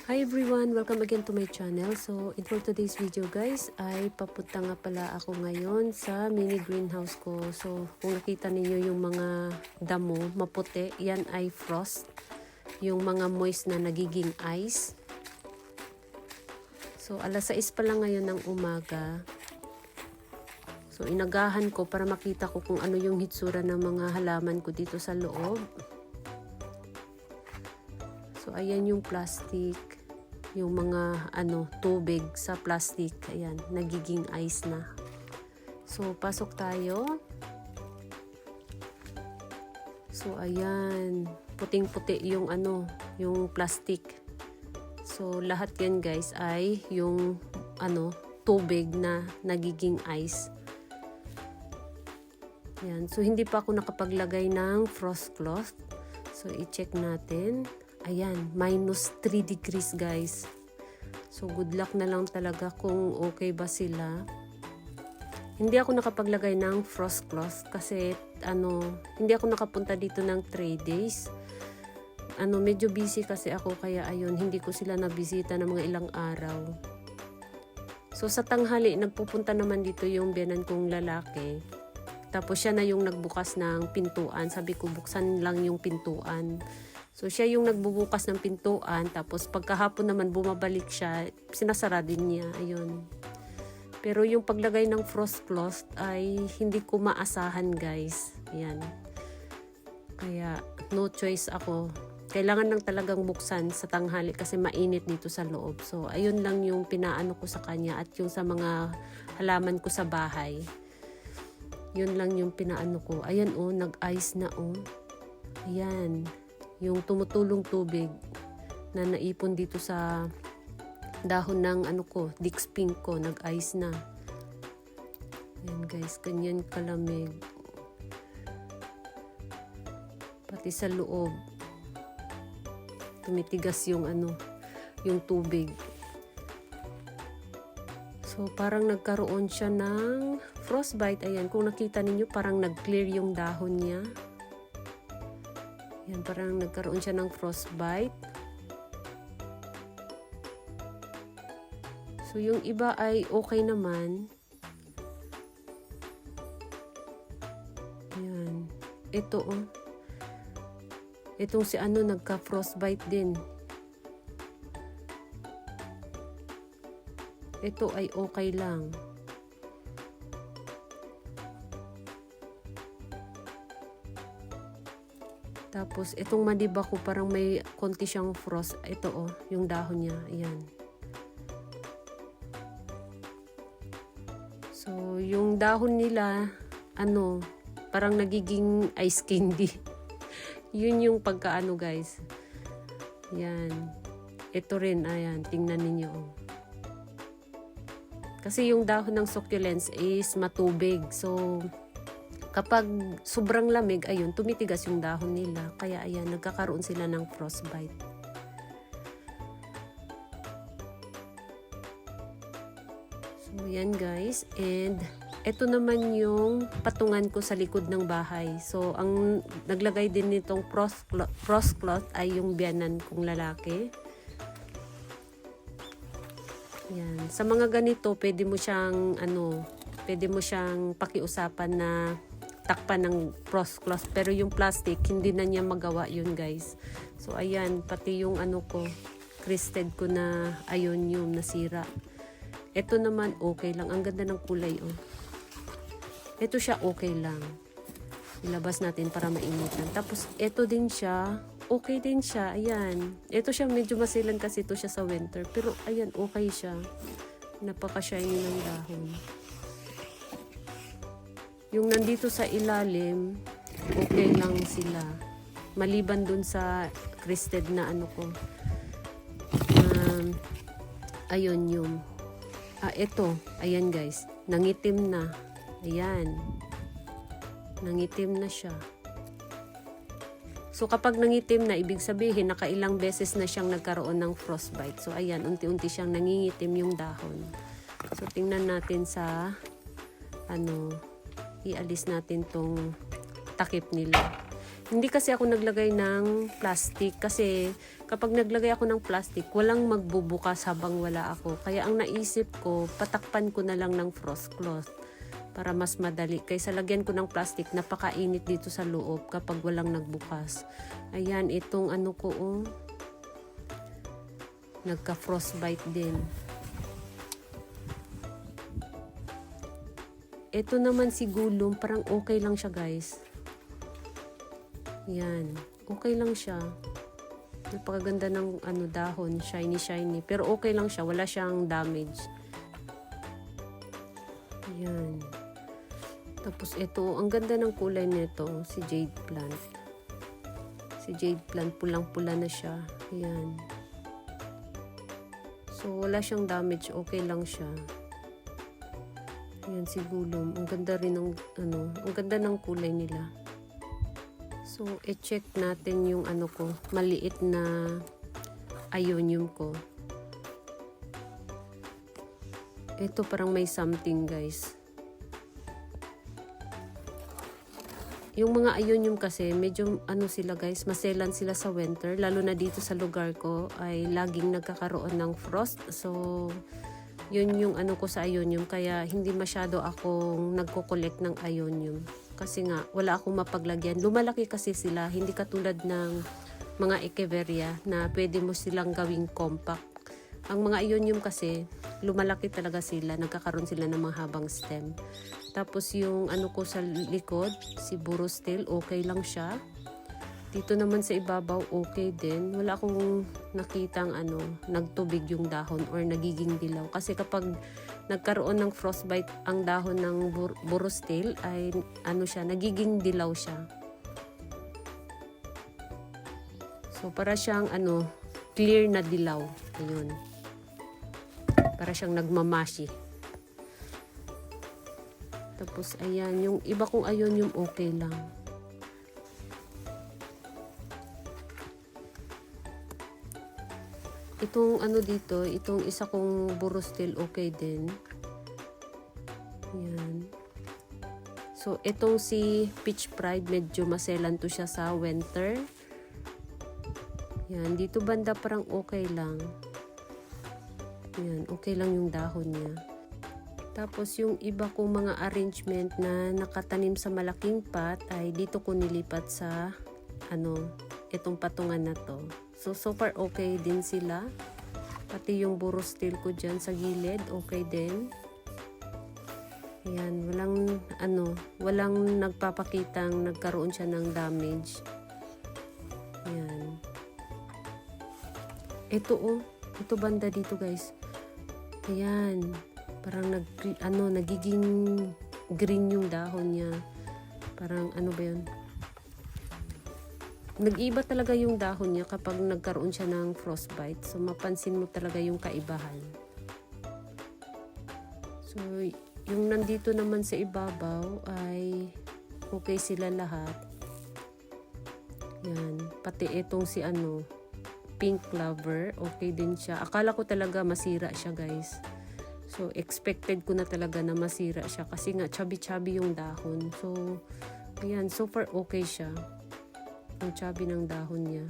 Hi everyone! Welcome again to my channel. So, for today's video guys, ay papunta nga pala ako ngayon sa mini greenhouse ko. So, kung nakita ninyo yung mga damo, maputi, yan ay frost. Yung mga moist na nagiging ice. So, alas 6 pa lang ngayon ng umaga. So, inagahan ko para makita ko kung ano yung hitsura ng mga halaman ko dito sa loob. So, ayan yung plastic. Yung mga tubig sa plastic. Ayan, nagiging ice na. So, pasok tayo. So, ayan. Puting-puti yung yung plastic. So, lahat yan guys ay yung tubig na nagiging ice. Ayan. So, hindi pa ako nakapaglagay ng frost cloth. So, i-check natin. Ayan, -3 degrees guys. So, good luck na lang talaga kung okay ba sila. Hindi ako nakapaglagay ng frost cloth kasi hindi ako nakapunta dito ng 3 days. Medyo busy kasi ako kaya ayun, hindi ko sila nabisita ng mga ilang araw. So, sa tanghali, nagpupunta naman dito yung biyanan kong lalaki. Tapos siya na yung nagbukas ng pintuan. Sabi ko, buksan lang yung pintuan. So, siya yung nagbubukas ng pintuan. Tapos, pagkahapon naman bumabalik siya. Sinasara din niya. Ayun. Pero yung paglagay ng frost cloth ay hindi ko maasahan guys. Ayan. Kaya, no choice ako. Kailangan lang talagang buksan sa tanghali kasi mainit dito sa loob. So, ayun lang yung pinaano ko sa kanya at yung sa mga halaman ko sa bahay. Yun lang yung pinaano ko. Ayan nag-ice na Ayan. Yung tumutulong tubig na naipon dito sa dahon ng Dix Pink ko, nag-ice na. Ayan guys, ganyan kalamig. Pati sa loob, tumitigas yung yung tubig. So, parang nagkaroon siya ng frostbite. Ayan, kung nakita ninyo, parang nag-clear yung dahon niya. Yan, parang nagkaroon siya ng frostbite. So, yung iba ay okay naman. Yan. Ito, Itong si nagka-frostbite din. Ito ay okay lang. Tapos, itong madiba ko parang may konti siyang frost. Ito yung dahon niya. Ayan. So, yung dahon nila, parang nagiging ice candy. Yun yung pagkaano guys. Ayan. Ito rin, ayan. Tingnan ninyo. Kasi yung dahon ng succulents is matubig. So, kapag sobrang lamig, ayun, tumitigas yung dahon nila. Kaya ayan, nagkakaroon sila ng frostbite. So, yan guys. And, ito naman yung patungan ko sa likod ng bahay. So, ang naglagay din nitong frost cloth ay yung biyanan kong lalaki. Yan. Sa mga ganito, pwede mo siyang pakiusapan na takpan ng frost cloth, pero yung plastic hindi na niya magawa yun guys. So ayan, pati yung crested ko na ionium nasira. Ito naman okay lang, ang ganda ng kulay ito siya okay lang. Ilabas natin para mainitan. Tapos ito din siya, okay din siya. Ayan, ito siya medyo masilan kasi ito siya sa winter, pero ayan, okay siya. Napaka-shiny ng dahon. Yung nandito sa ilalim, okay lang sila. Maliban dun sa crested na ionium. Ito. Ayan guys. Nangitim na. Ayan. Nangitim na siya. So, kapag nangitim na, ibig sabihin, nakailang beses na siyang nagkaroon ng frostbite. So, ayan. Unti-unti siyang nangingitim yung dahon. So, tingnan natin sa ialis natin tong takip nila. Hindi kasi ako naglagay ng plastic kasi kapag naglagay ako ng plastic, walang magbubukas habang wala ako. Kaya ang naisip ko, patakpan ko na lang ng frost cloth para mas madali. Kaysa lagyan ko ng plastic, napakainit dito sa loob kapag walang nagbukas. Ayan, itong ano ko, nagka-frostbite din. Ito naman si gulong, parang okay lang siya guys. Yan, okay lang siya. Napakaganda ng dahon, shiny. Pero okay lang siya, wala siyang damage. Yan. Tapos ito, ang ganda ng kulay nito, si jade plant. Si jade plant, pulang-pula na siya. Yan. So, wala siyang damage, okay lang siya. Yan si gulong. Ang ganda rin ng ang ganda ng kulay nila. So, i-check natin yung ko, maliit na ionium ko. Ito parang may something guys. Yung mga ionium kasi, medyo sila guys, maselan sila sa winter. Lalo na dito sa lugar ko ay laging nagkakaroon ng frost. So, yun yung ko sa ionium. Kaya hindi masyado akong nagko-collect ng ionium. Kasi nga, wala akong mapaglagyan. Lumalaki kasi sila, hindi katulad ng mga echeveria na pwede mo silang gawing compact. Ang mga ionium kasi, lumalaki talaga sila, nagkakaroon sila ng mga habang stem. Tapos yung ko sa likod, si Burostil, okay lang siya. Dito naman sa ibabaw, okay din. Wala akong nakitang nagtubig yung dahon or nagiging dilaw. Kasi kapag nagkaroon ng frostbite ang dahon ng Burostil ay siya, nagiging dilaw siya. So para siyang clear na dilaw. Ayun. Para siyang nagmamashi. Tapos ayan, yung iba kong ionium okay lang. Itong dito, itong isa kong Burostil okay din. Yan. So, itong si Peach Pride, medyo maselan to siya sa winter. Yan. Dito banda parang okay lang. Yan. Okay lang yung dahon niya. Tapos, yung iba kong mga arrangement na nakatanim sa malaking pot ay dito ko nilipat sa itong patungan na to. So far okay din sila. Pati yung Burostil ko dyan sa gilid, okay din. Ayan, walang nagpapakitang nagkaroon siya ng damage. Ayan. Ito banda dito guys. Ayan, parang nagiging green yung dahon niya. Parang ba yun? Nag-iba talaga yung dahon niya kapag nagkaroon siya ng frostbite. So, mapansin mo talaga yung kaibahan. So, yung nandito naman sa ibabaw ay okay sila lahat. Yan. Pati itong si pink clover, okay din siya. Akala ko talaga masira siya guys. So, expected ko na talaga na masira siya kasi nga chubby-chubby yung dahon. So, ayan. So far okay siya. Ang chubby ng dahon niya.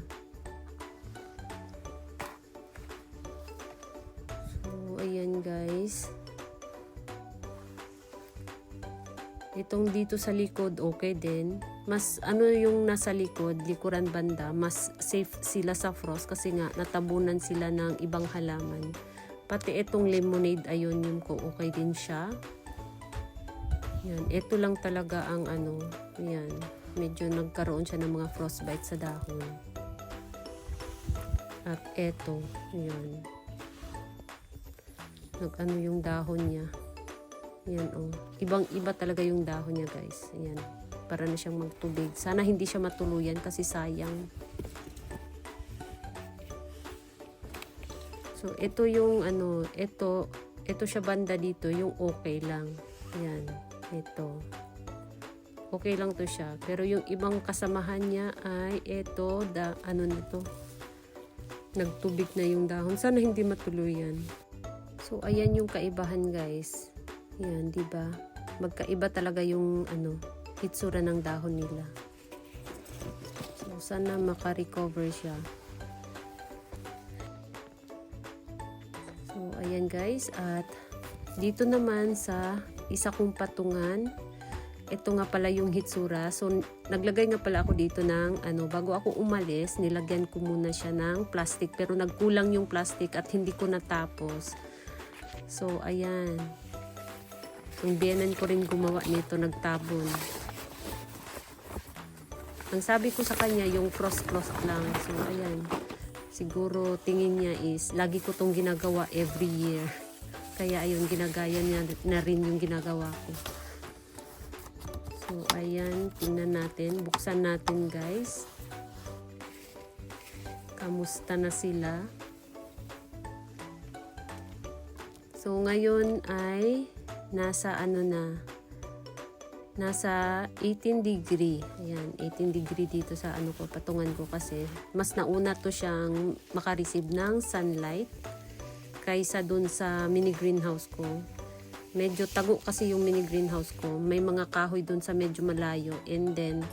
So, ayan guys. Itong dito sa likod, okay din. Mas, yung nasa likod, likuran banda, mas safe sila sa frost kasi nga natabunan sila ng ibang halaman. Pati itong lemonade ionium ko, okay din siya. Yan, ito lang talaga ang yan. Medyo nagkaroon siya ng mga frostbite sa dahon. At eto, yan. Yung dahon niya. Yan Ibang-iba talaga yung dahon niya guys. Ayan. Para na siyang magtubig. Sana hindi siya matuluyan kasi sayang. So, ito yung ito siya banda dito, yung okay lang. Yan. Ito. Okay lang to siya. Pero yung ibang kasamahan niya ay ito, nito. Nagtubig na yung dahon. Sana hindi matuluyan. So, ayan yung kaibahan guys. Yan, diba? Magkaiba talaga yung hitsura ng dahon nila. sana makarecover siya. So, ayan guys. At dito naman sa isa kong patungan, ito nga pala yung hitsura. So, naglagay nga pala ako dito ng bago ako umalis, nilagyan ko muna siya ng plastic. Pero nagkulang yung plastic at hindi ko natapos. So, ayan. Yung biyenan ko rin gumawa nito, nagtabon. Ang sabi ko sa kanya, yung cross-cross lang. So, ayan. Siguro tingin niya is, lagi ko tong ginagawa every year. Kaya ayun, ginagaya niya na rin yung ginagawa ko. So, ayan, tingnan natin. Buksan natin, guys. Kamusta na sila? So, ngayon ay nasa nasa 18 degree. Ayan, 18 degree dito sa patungan ko kasi mas nauna to siyang makareceive ng sunlight kaysa dun sa mini greenhouse ko. Medyo tago kasi yung mini greenhouse ko. May mga kahoy doon sa medyo malayo. And then,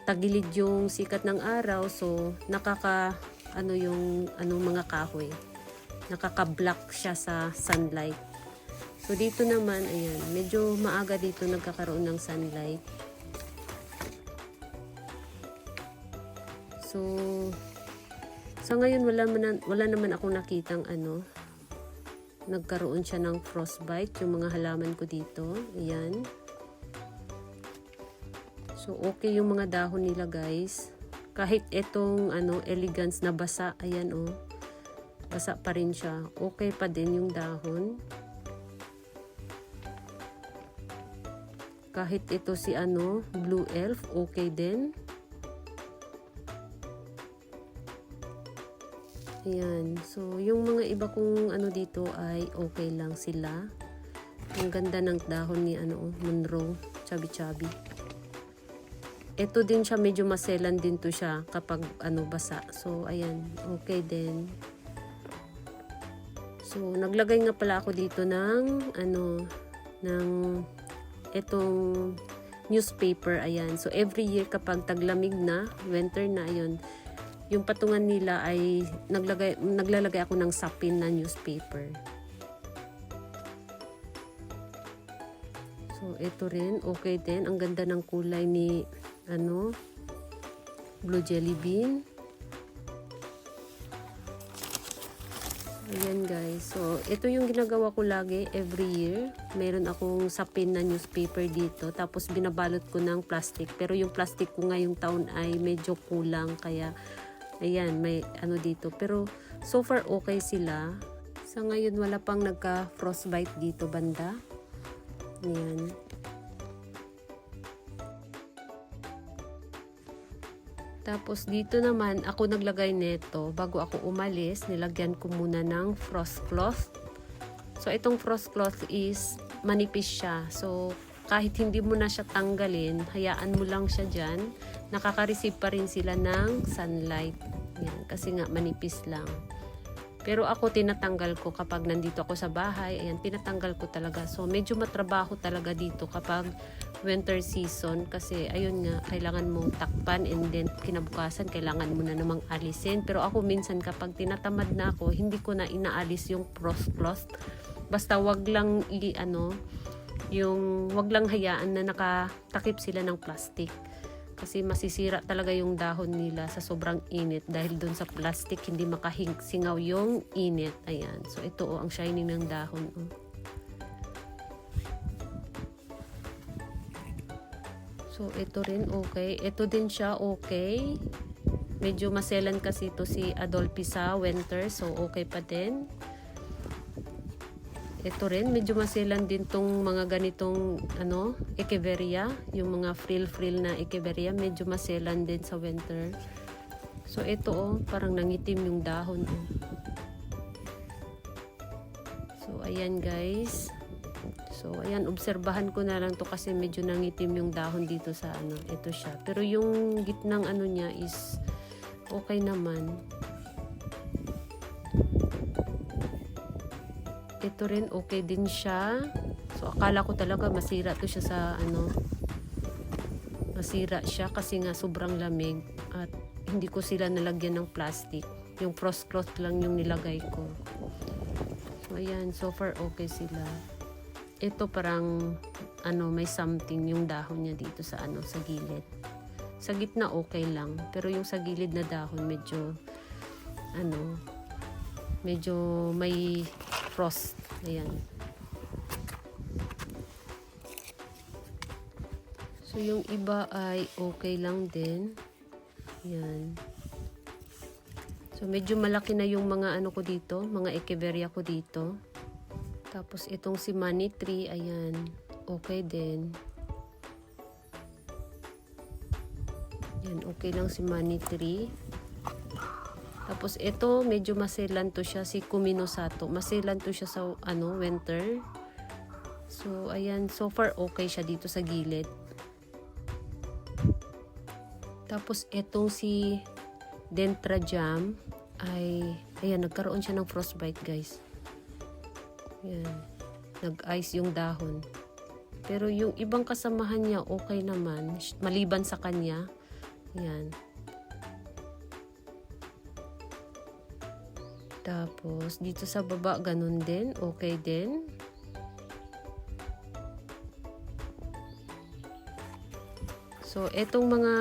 tagilid yung sikat ng araw. So, yung mga kahoy. Nakaka-block siya sa sunlight. So, dito naman, ayan. Medyo maaga dito nagkakaroon ng sunlight. So, sa ngayon, wala naman akong nakitang nagkaroon siya ng frostbite yung mga halaman ko dito. Ayan. So, okay yung mga dahon nila, guys. Kahit itong elegance na basa, ayan basa pa rin siya. Okay pa din yung dahon. Kahit ito si Blue Elf, okay din. Ayan. So, yung mga iba kong dito ay okay lang sila. Ang ganda ng dahon ni Monroe. Chubby-chubby. Ito din siya, medyo maselan din to siya kapag basa. So, ayan. Okay din. So, naglagay nga pala ako dito ng itong newspaper. Ayan. So, every year kapag taglamig na, winter na, ayun, yung patungan nila ay naglalagay ako ng sapin na newspaper. So, ito rin, okay din. Ang ganda ng kulay ni, blue jelly bean. Ayan guys. So, ito yung ginagawa ko lagi every year. Meron akong sapin na newspaper dito. Tapos, binabalot ko ng plastic. Pero yung plastic ko ngayong taon ay medyo kulang. Kaya, ayan, may dito. Pero, so far okay sila. Sa ngayon, wala pang nagka-frostbite dito banda. Ayan. Tapos, dito naman, ako naglagay neto. Bago ako umalis, nilagyan ko muna ng frost cloth. So, itong frost cloth is manipis siya. So, kahit hindi mo na siya tanggalin, hayaan mo lang siya dyan. Nakaka-receive pa rin sila ng sunlight. Yan, kasi nga manipis lang. Pero ako tinatanggal ko kapag nandito ako sa bahay. Ayan, tinatanggal ko talaga. So, medyo matrabaho talaga dito kapag winter season. Kasi, ayun nga, kailangan mong takpan and then kinabukasan, kailangan mo na namang alisin. Pero ako minsan kapag tinatamad na ako, hindi ko na inaalis yung frost cloth. Basta wag lang wag lang hayaan na nakatakip sila ng plastic. Kasi masisira talaga yung dahon nila sa sobrang init. Dahil doon sa plastic, hindi makasingaw yung init. Ayan. So, ito ang shining ng dahon. So, ito rin okay. Ito din siya okay. Medyo maselan kasi ito si Adolphi sa winter. So, okay pa din. Ito rin, medyo maselan din tong mga ganitong echeveria, yung mga frill na echeveria, medyo maselan din sa winter. So ito parang nangitim yung dahon. So ayan guys. So ayan, obserbahan ko na lang to kasi medyo nangitim yung dahon dito sa ito siya. Pero yung gitnang niya is okay naman. Ito rin okay din siya. So akala ko talaga masira to siya sa masira siya kasi nga sobrang lamig. At hindi ko sila nalagyan ng plastic. Yung frost cloth lang yung nilagay ko. So ayan, so far okay sila. Ito parang may something yung dahon niya dito sa sa gilid. Sa gitna okay lang, pero yung sa gilid na dahon medyo medyo may frost. Ayan. So yung iba ay okay lang din. Ayan. So medyo malaki na yung mga ko dito, mga echeveria ko dito. Tapos itong si money tree, ayan, okay din. Yan, okay lang si money tree. Tapos ito, medyo maselan to siya, si Kuminosato. Maselan to siya sa winter. So ayan, so far okay siya dito sa gilid. Tapos itong si Dentrajam ay ayan, nagkaroon siya ng frostbite, guys. Yan. Nag-ice yung dahon. Pero yung ibang kasamahan niya okay naman. Maliban sa kanya. Yan. Tapos dito sa baba ganun din. Okay din. So etong mga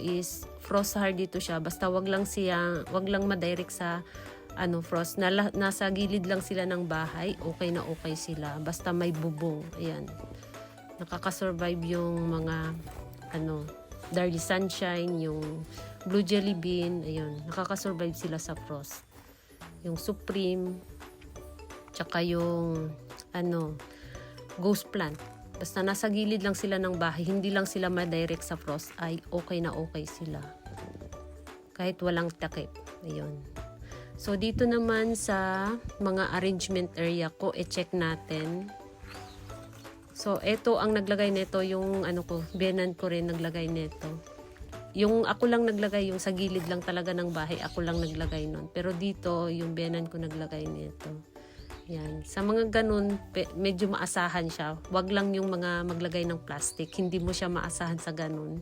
is frost hard dito siya. Basta wag lang madirect sa frost. Nasa gilid lang sila ng bahay, okay na okay sila. Basta may bubong. Ayan. Nakakasurvive yung mga Darly Sunshine, yung Blue Jelly Bean. Ayun. Nakakasurvive sila sa frost. Yung Supreme, tsaka yung Ghost Plant. Basta nasa gilid lang sila ng bahay, hindi lang sila madirect sa frost, ay okay na okay sila. Kahit walang takip. Ayun. So, dito naman sa mga arrangement area ko, i-check natin. So, ito ang naglagay nito, yung biyenan ko rin naglagay nito. Yung ako lang naglagay, yung sa gilid lang talaga ng bahay, ako lang naglagay nun. Pero dito, yung biyenan ko naglagay nito. Yan. Sa mga ganun, medyo maasahan siya. Wag lang yung mga maglagay ng plastic. Hindi mo siya maasahan sa ganun.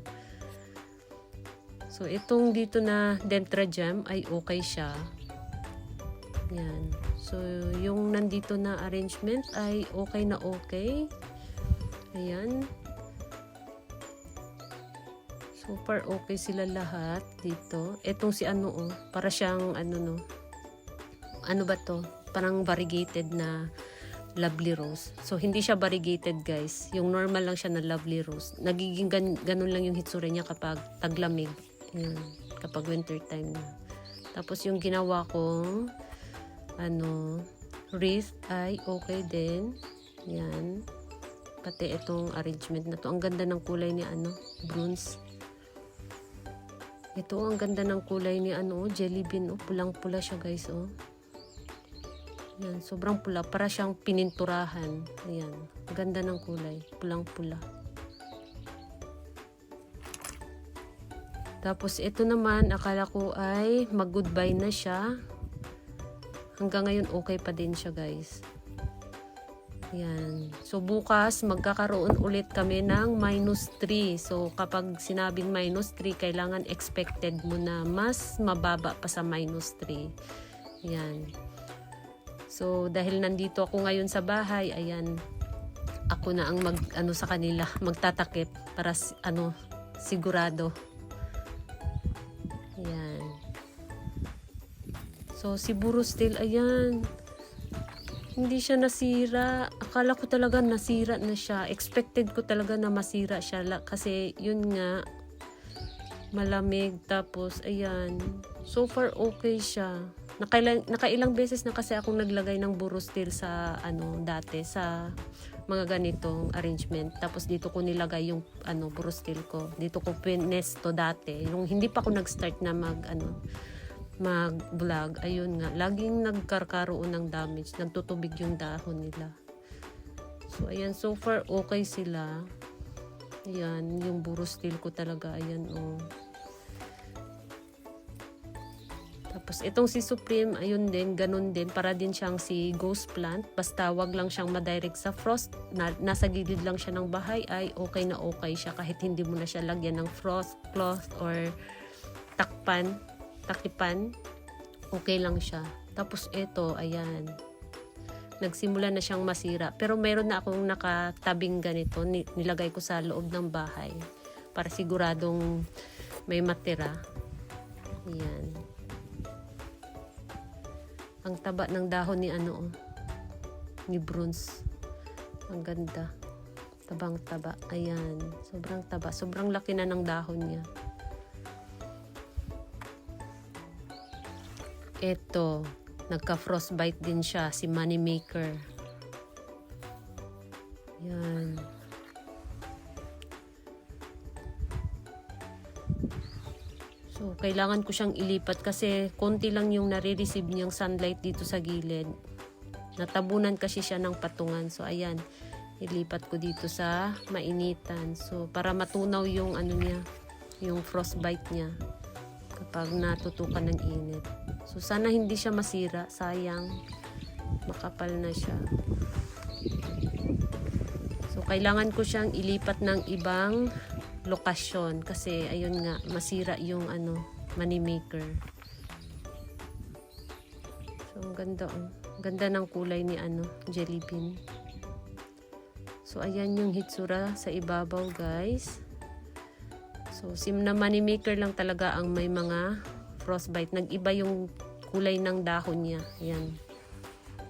So, itong dito na Dentrajam ay okay siya. Yan. So, yung nandito na arrangement ay okay na okay. Ayan. So far, okay sila lahat dito. Etong si para siyang ano ba to? Parang variegated na lovely rose. So, hindi siya variegated, guys. Yung normal lang siya na lovely rose. Nagiging ganun lang yung hitsura niya kapag taglamig. Ayan. Kapag winter time na. Tapos, yung ginawa kong wreath ay okay din. Yan. Pati itong arrangement na to. Ang ganda ng kulay ni bronze. Ito, ang ganda ng kulay ni jelly bean. Pulang-pula siya, guys. Yan, sobrang pula. Para siyang pininturahan. Ayan. Ang ganda ng kulay. Pulang-pula. Tapos, ito naman, akala ko ay mag-goodbye na siya. Hanggang ngayon, okay pa din siya, guys. Yan. So, bukas, magkakaroon ulit kami ng -3. So, kapag sinabing -3, kailangan expected mo na mas mababa pa sa -3. Yan. So, dahil nandito ako ngayon sa bahay, ayan, ako na ang sa kanila, magtatakip para sigurado. Yan. So, si Burustil, ayan, hindi siya nasira. Akala ko talaga nasira na siya. Expected ko talaga na masira siya. Kasi, yun nga, malamig. Tapos, ayan, so far, okay siya. Nakailang beses na kasi akong naglagay ng Burustil sa, dati, sa mga ganitong arrangement. Tapos, dito ko nilagay yung, Burustil ko. Dito ko pinesto dati. Yung hindi pa ako nag-start na mag-vlog, ayun nga, laging nagkakaroon ng damage, nagtutubig yung dahon nila. So, ayan, so far, okay sila. Ayan, yung Burustil ko talaga, ayan, Tapos, itong si Supreme, ayun din, ganun din, para din siyang si Ghost Plant, basta wag lang siyang madirect sa frost, nasa gilid lang siya ng bahay, ay okay na okay siya, kahit hindi mo na siya lagyan ng frost cloth or takipan, okay lang siya. Tapos ito, ayan, nagsimula na siyang masira. Pero meron na akong nakatabing ganito, nilagay ko sa loob ng bahay para siguradong may matira. Ayan. Ang taba ng dahon ni ni Bruns. Ang ganda. Tabang-taba. Ayan. Sobrang taba. Sobrang laki na ng dahon niya. Ito. Nagka-frostbite din siya. Si Moneymaker. Ayan. So, kailangan ko siyang ilipat kasi konti lang yung nare-receive niyang sunlight dito sa gilid. Natabunan kasi siya ng patungan. So, ayan. Ilipat ko dito sa mainitan. So, para matunaw yung niya, yung frostbite niya kapag natutukan ng init. So, sana hindi siya masira. Sayang. Makapal na siya. So, kailangan ko siyang ilipat ng ibang lokasyon kasi ayun nga, masira yung Moneymaker. So, ang ganda Ganda ng kulay ni jelly bean. So, ayan yung hitsura sa ibabaw, guys. So, na Moneymaker lang talaga ang may mga frostbite. Nag-iba yung kulay ng dahon niya. Ayan.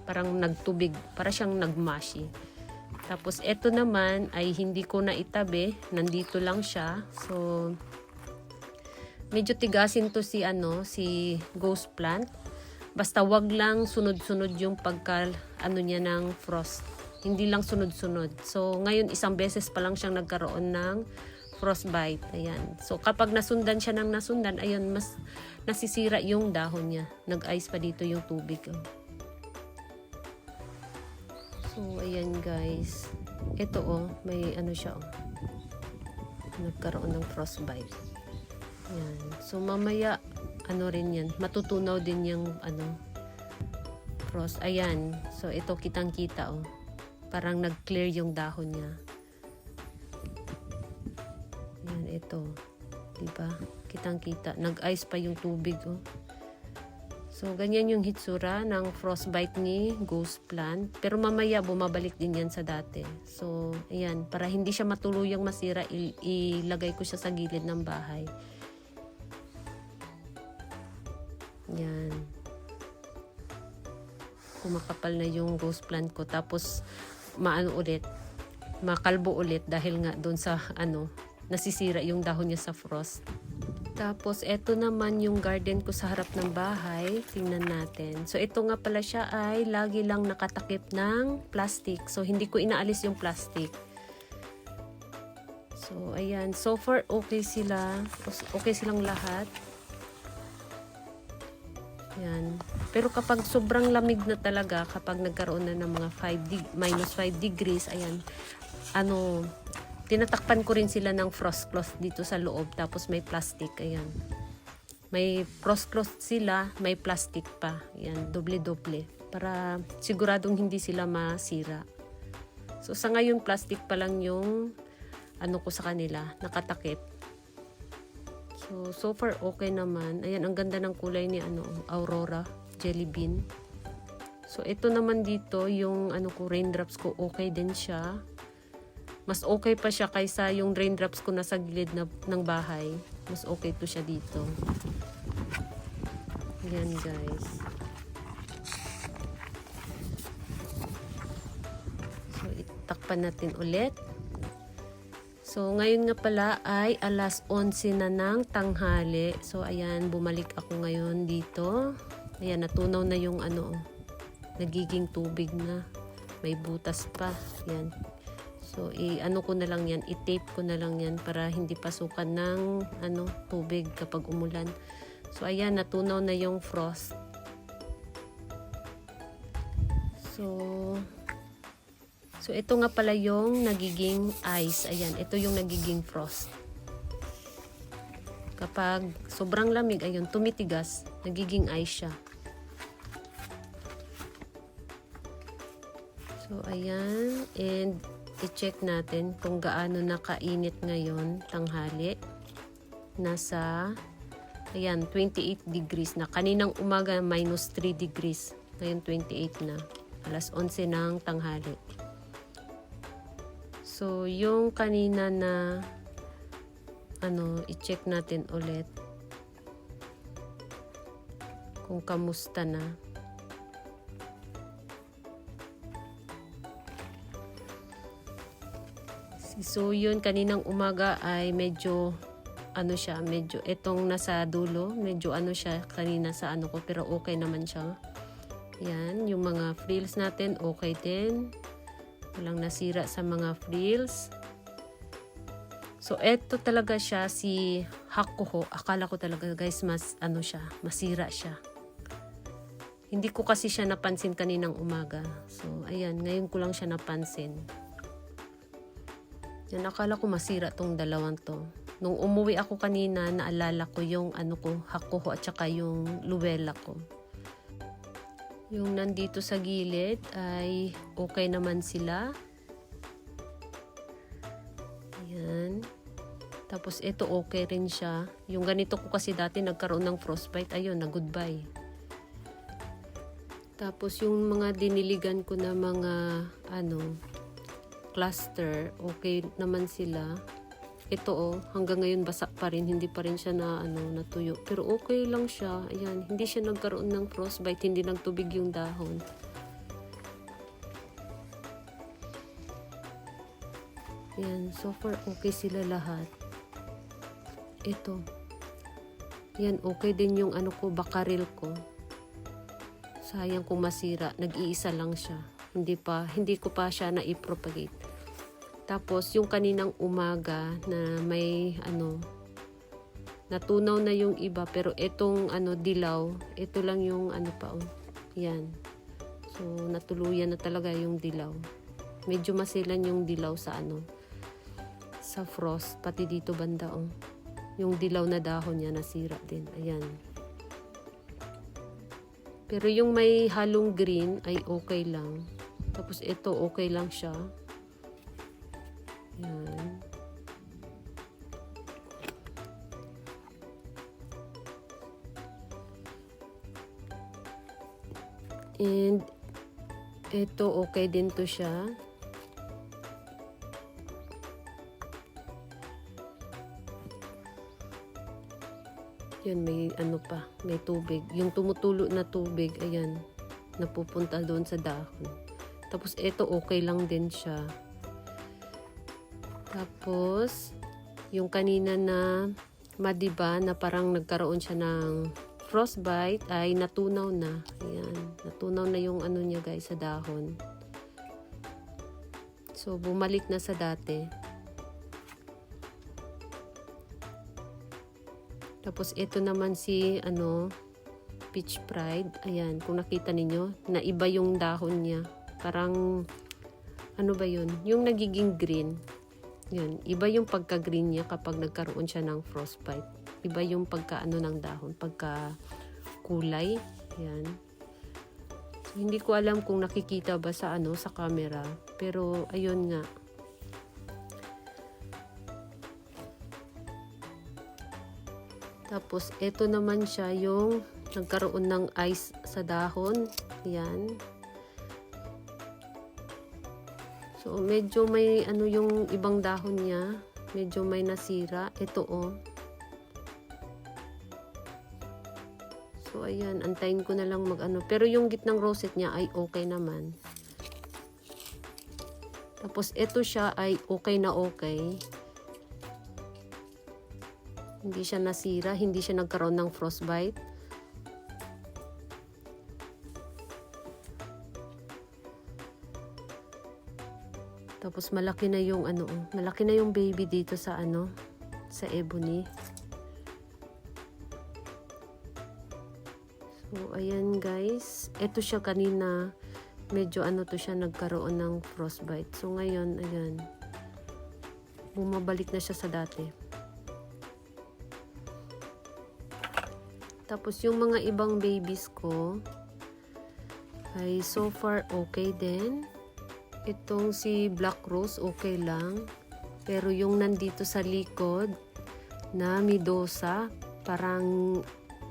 Parang nagtubig. Para siyang nagmashi. Tapos, eto naman ay hindi ko na itabi. Nandito lang siya. So, medyo tigasin to si ghost plant. Basta wag lang sunod-sunod yung niya ng frost. Hindi lang sunod-sunod. So, ngayon isang beses pa lang siyang nagkaroon ng frostbite. Ayan. So, kapag nasundan siya ng nasundan, ayun, mas nasisira yung dahon niya. Nag-ice pa dito yung tubig. So, ayan guys. Ito may siya nagkaroon ng frostbite. Ayan. So, mamaya, rin yan. Matutunaw din yung frost. Ayan. So, ito kitang-kita Parang nag-clear yung dahon niya. Ayan, ito. Diba? Kitang-kita. Nag-ice pa yung tubig So, ganyan yung hitsura ng frostbite ni ghost plant. Pero mamaya, bumabalik din yan sa dati. So, ayan. Para hindi siya matuluyang masira, ilagay ko siya sa gilid ng bahay. Yan. Kumakapal na yung ghost plant ko. Tapos, makalbo ulit dahil nga doon sa nasisira yung dahon niya sa frost. Tapos, eto naman yung garden ko sa harap ng bahay. Tingnan natin. So, ito nga pala siya ay lagi lang nakatakip ng plastic. So, hindi ko inaalis yung plastic. So, ayan. So far, okay sila. Okay silang lahat. Yan. Pero kapag sobrang lamig na talaga, kapag nagkaroon na ng mga minus 5 degrees, ayan, tinatakpan ko rin sila ng frost cloth dito sa loob, tapos may plastic, ayan. May frost cloth sila, may plastic pa, ayan, doble-doble, para siguradong hindi sila masira. So, sa ngayon, plastic pa lang yung, ko sa kanila, nakatakip. So far okay naman. Ayan, ang ganda ng kulay ni Aurora jelly bean. So ito naman dito yung raindrops ko, okay din siya. Mas okay pa siya kaysa yung raindrops ko nasa gilid ng bahay. Mas okay to siya dito. Ayan guys. So itakpan natin ulit. So, ngayon nga pala ay alas 11 na ng tanghali. So, ayan, bumalik ako ngayon dito. Ayan, natunaw na yung nagiging tubig na. May butas pa. Ayan. So, ko na lang yan, i-tape ko na lang yan para hindi pasukan ng tubig kapag umulan. So, ayan, natunaw na yung frost. So, ito nga pala yung nagiging ice. Ayan, ito yung nagiging frost. Kapag sobrang lamig, ayun, tumitigas, nagiging ice siya. So, ayan. And, i-check natin kung gaano nakainit ngayon, tanghali. Ayan, 28 degrees na. Kaninang umaga, minus 3 degrees. Ngayon, 28 na. Alas 11 ng tanghali. So, yung kanina na i-check natin ulit kung kamusta na. So, yun, kaninang umaga ay medyo siya, medyo etong nasa dulo, medyo siya kanina sa ko, pero okay naman siya. Yan, yung mga frills natin, okay din. Walang nasira sa mga frills. So, eto talaga siya, si Hakuho. Akala ko talaga, guys, masira siya. Hindi ko kasi siya napansin kaninang umaga. So, ayan, ngayon ko lang siya napansin. Yan, akala ko masira tong dalawang to. Nung umuwi ako kanina, naalala ko yung Hakuho at saka yung Luwela ko. Yung nandito sa gilid ay okay naman sila. Ayan. Tapos ito okay rin siya. Yung ganito ko kasi dati nagkaroon ng frostbite. Ayun, na goodbye. Tapos yung mga diniligan ko na mga cluster, okay naman sila. Ito hanggang ngayon basa pa rin, hindi pa rin siya natuyo. Pero okay lang siya. Ayan, hindi siya nagkaroon ng frostbite, hindi nagtubig yung dahon. Ayan, so far okay sila lahat. Ito. Ayan, okay din yung bakaril ko. Sayang kung masira, nag-iisa lang siya. Hindi ko pa siya na-propagate. Tapos, yung kaninang umaga na may natunaw na yung iba, pero itong dilaw, ito lang yung yan. So, natuluyan na talaga yung dilaw. Medyo masilan yung dilaw sa sa frost, pati dito banda, yung dilaw na dahon niya nasira din. Ayan. Pero yung may halong green ay okay lang. Tapos ito, okay lang siya. Yan. And ito okay din to siya. Yan, may may tubig. Yung tumutulo na tubig, ayan, napupunta doon sa dahon. Tapos ito okay lang din siya. Tapos, yung kanina na madiba na parang nagkaroon siya ng frostbite ay natunaw na. Ayan, natunaw na yung niya guys sa dahon. So, bumalik na sa dati. Tapos, ito naman si Peach Pride. Ayan, kung nakita ninyo, na iba yung dahon niya. Parang, ba yun? Yung nagiging green. Yan, iba yung pagka-green niya kapag nagkaroon siya ng frostbite. Iba yung ng dahon, pagka-kulay. Yan. So, hindi ko alam kung nakikita ba sa sa camera, pero ayun nga. Tapos ito naman siya yung nagkaroon ng ice sa dahon. Yan. So, medyo may yung ibang dahon niya. Medyo may nasira. Ito So, ayan. Antayin ko na lang Pero yung gitnang rosette niya ay okay naman. Tapos, ito siya ay okay na okay. Hindi siya nasira. Hindi siya nagkaroon ng frostbite. Tapos malaki na yung malaki na yung baby dito sa sa ebony. So ayan guys, ito siya kanina medyo to siya nagkaroon ng frostbite. So ngayon ayan. Bumabalik na siya sa dati. Tapos yung mga ibang babies ko ay so far okay din. Itong si Black Rose, okay lang. Pero yung nandito sa likod na Midosa, parang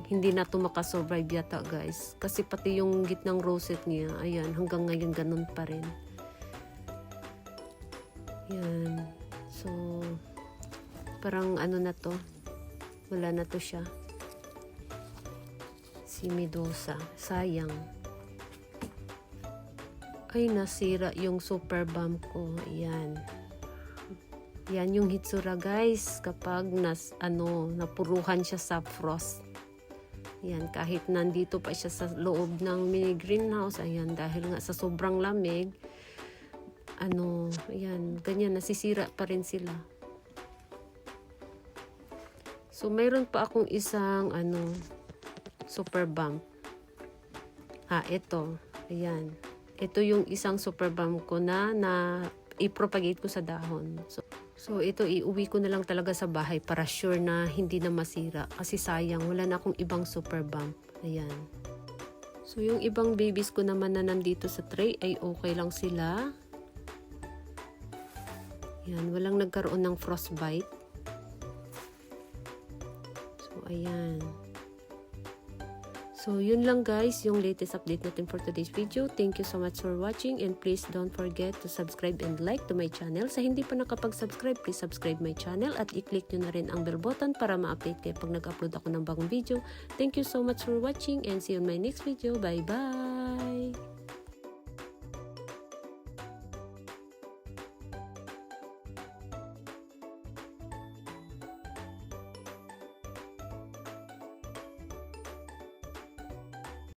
hindi na to makasurvive yata guys. Kasi pati yung gitnang rosette niya, ayan, hanggang ngayon ganun pa rin. Yan. So, parang ano na to. Wala na to siya. Si Medusa. Sayang. Ay, nasira yung super bomb ko. Ayan. Yan yung hitsura guys. Kapag napuruhan siya sa frost. Yan, kahit nandito pa siya sa loob ng mini greenhouse, ayan, dahil nga sa sobrang lamig, ayan, ganyan, nasisira pa rin sila. So, mayroon pa akong isang, super bump. Ito, ayan. Ito yung isang super bump ko na i-propagate ko sa dahon. So, ito iuwi ko na lang talaga sa bahay para sure na hindi na masira. Kasi sayang, wala na akong ibang super bump. Ayan. So, yung ibang babies ko naman na nandito sa tray ay okay lang sila. Ayan, walang nagkaroon ng frostbite. So, ayan. So, yun lang guys, yung latest update natin for today's video. Thank you so much for watching and please don't forget to subscribe and like to my channel. Sa hindi pa nakapag-subscribe, please subscribe my channel at i-click nyo na rin ang bell button para ma-update kayo pag nag-upload ako ng bagong video. Thank you so much for watching and see you in my next video. Bye-bye!